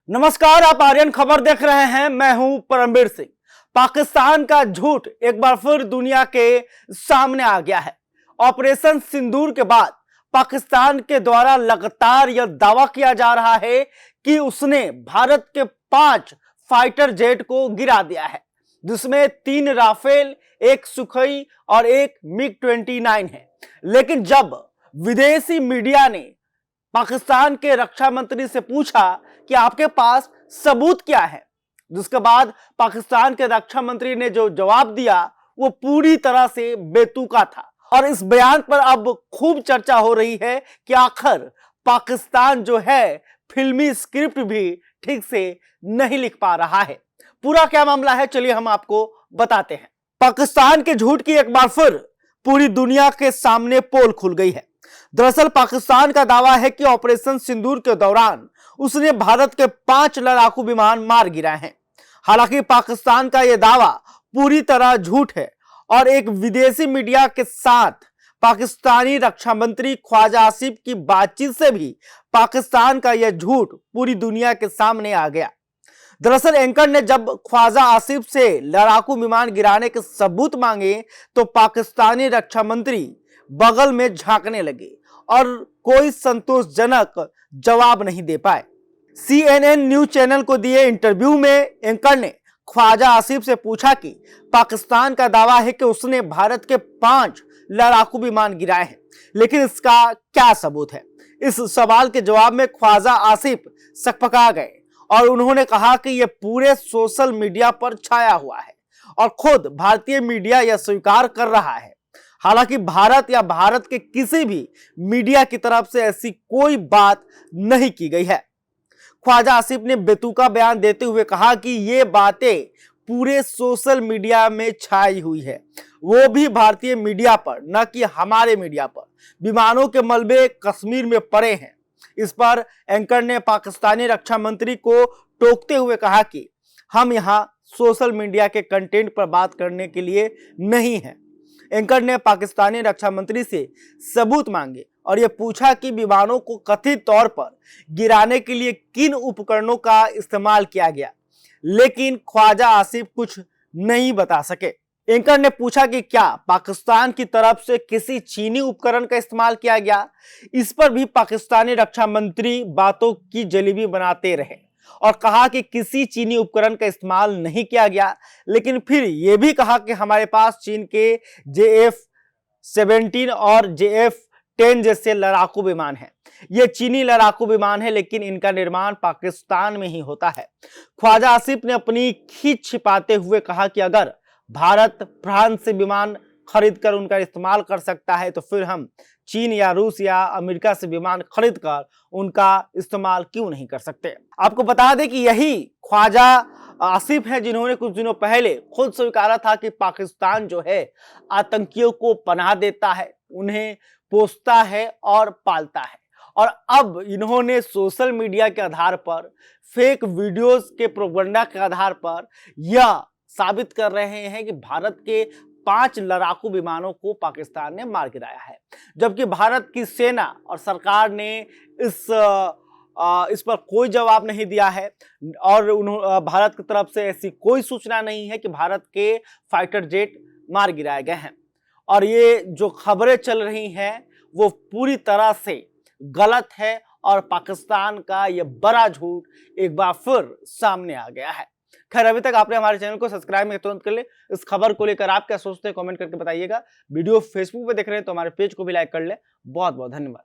नमस्कार, आप आर्यन खबर देख रहे हैं। मैं हूं परमवीर सिंह। पाकिस्तान का झूठ एक बार फिर दुनिया के सामने आ गया है। ऑपरेशन सिंदूर के बाद पाकिस्तान के द्वारा लगातार यह दावा किया जा रहा है कि उसने भारत के 5 फाइटर जेट को गिरा दिया है, जिसमें 3 राफेल, 1 सुखोई और 1 MiG-29 है। लेकिन जब विदेशी मीडिया ने पाकिस्तान के रक्षा मंत्री से पूछा कि आपके पास सबूत क्या है, जिसके बाद पाकिस्तान के रक्षा मंत्री ने जो जवाब दिया वो पूरी तरह से बेतुका था। और इस बयान पर अब खूब चर्चा हो रही है कि आखिर पाकिस्तान जो है फिल्मी स्क्रिप्ट भी ठीक से नहीं लिख पा रहा है। पूरा क्या मामला है, चलिए हम आपको बताते हैं। पाकिस्तान के झूठ की एक बार फिर पूरी दुनिया के सामने पोल खुल गई है। दरअसल पाकिस्तान का दावा है कि ऑपरेशन सिंदूर के दौरान उसने भारत के 5 लड़ाकू विमान मार गिराए हैं। हालांकि पाकिस्तान का यह दावा पूरी तरह झूठ है और एक विदेशी मीडिया के साथ पाकिस्तानी रक्षा मंत्री ख्वाजा आसिफ की बातचीत से भी पाकिस्तान का यह झूठ पूरी दुनिया के सामने आ गया। दरअसल एंकर ने जब ख्वाजा आसिफ से लड़ाकू विमान गिराने के सबूत मांगे तो पाकिस्तानी रक्षा मंत्री बगल में झांकने लगे और कोई संतोषजनक जवाब नहीं दे पाए। CNN न्यूज चैनल को दिए इंटरव्यू में एंकर ने ख्वाजा आसिफ से पूछा कि पाकिस्तान का दावा है कि उसने भारत के 5 लड़ाकू विमान गिराए हैं, लेकिन इसका क्या सबूत है। इस सवाल के जवाब में ख्वाजा आसिफ सकपका गए और उन्होंने कहा कि यह पूरे सोशल मीडिया पर छाया हुआ है और खुद भारतीय मीडिया यह स्वीकार कर रहा है। हालांकि भारत या भारत के किसी भी मीडिया की तरफ से ऐसी कोई बात नहीं की गई है। ख्वाजा आसिफ ने बेतुका बयान देते हुए कहा कि ये बातें पूरे सोशल मीडिया में छाई हुई है, वो भी भारतीय मीडिया पर, न कि हमारे मीडिया पर। विमानों के मलबे कश्मीर में पड़े हैं। इस पर एंकर ने पाकिस्तानी रक्षा मंत्री को टोकते हुए कहा कि हम यहाँ सोशल मीडिया के कंटेंट पर बात करने के लिए नहीं हैं। एंकर ने पाकिस्तानी रक्षा मंत्री से सबूत मांगे और यह पूछा कि विमानों को कथित तौर पर गिराने के लिए किन उपकरणों का इस्तेमाल किया गया, लेकिन ख्वाजा आसिफ कुछ नहीं बता सके। एंकर ने पूछा कि क्या पाकिस्तान की तरफ से किसी चीनी उपकरण का इस्तेमाल किया गया। इस पर भी पाकिस्तानी रक्षा मंत्री बातों की जलेबी बनाते रहे और कहा कि किसी चीनी उपकरण का इस्तेमाल नहीं किया गया, लेकिन फिर यह भी कहा कि हमारे पास चीन के JF-17 और JF-10 जैसे लड़ाकू विमान हैं। ये चीनी लड़ाकू विमान है, लेकिन इनका निर्माण पाकिस्तान में ही होता है। ख्वाजा आसिफ ने अपनी खींच छिपाते हुए कहा कि अगर भारत फ्रांस से विमान खरीद कर उनका इस्तेमाल कर सकता है तो फिर हम चीन या रूस या अमेरिका से विमान खरीद कर उनका इस्तेमाल क्यों नहीं कर सकते। आपको बता दें कि यही ख्वाजा आसिफ है जिन्होंने कुछ दिनों पहले खुद स्वीकारा था कि पाकिस्तान जो है आतंकियों को पनाह देता है, उन्हें पोसता है और पालता है। और अब इन्होंने सोशल मीडिया के आधार पर, फेक वीडियोस के प्रोपेगेंडा के आधार पर यह साबित कर रहे हैं कि भारत के 5 लड़ाकू विमानों को पाकिस्तान ने मार गिराया है, जबकि भारत की सेना और सरकार ने इस पर कोई जवाब नहीं दिया है और भारत की तरफ से ऐसी कोई सूचना नहीं है कि भारत के फाइटर जेट मार गिराए गए हैं। और ये जो खबरें चल रही हैं वो पूरी तरह से गलत है और पाकिस्तान का ये बड़ा झूठ एक बार फिर सामने आ गया है। खैर, अभी तक आपने हमारे चैनल को सब्सक्राइब नहीं तुरंत कर ले। इस खबर को लेकर आप क्या सोचते हैं कमेंट करके बताइएगा। वीडियो फेसबुक पे देख रहे हैं तो हमारे पेज को भी लाइक कर ले। बहुत बहुत धन्यवाद।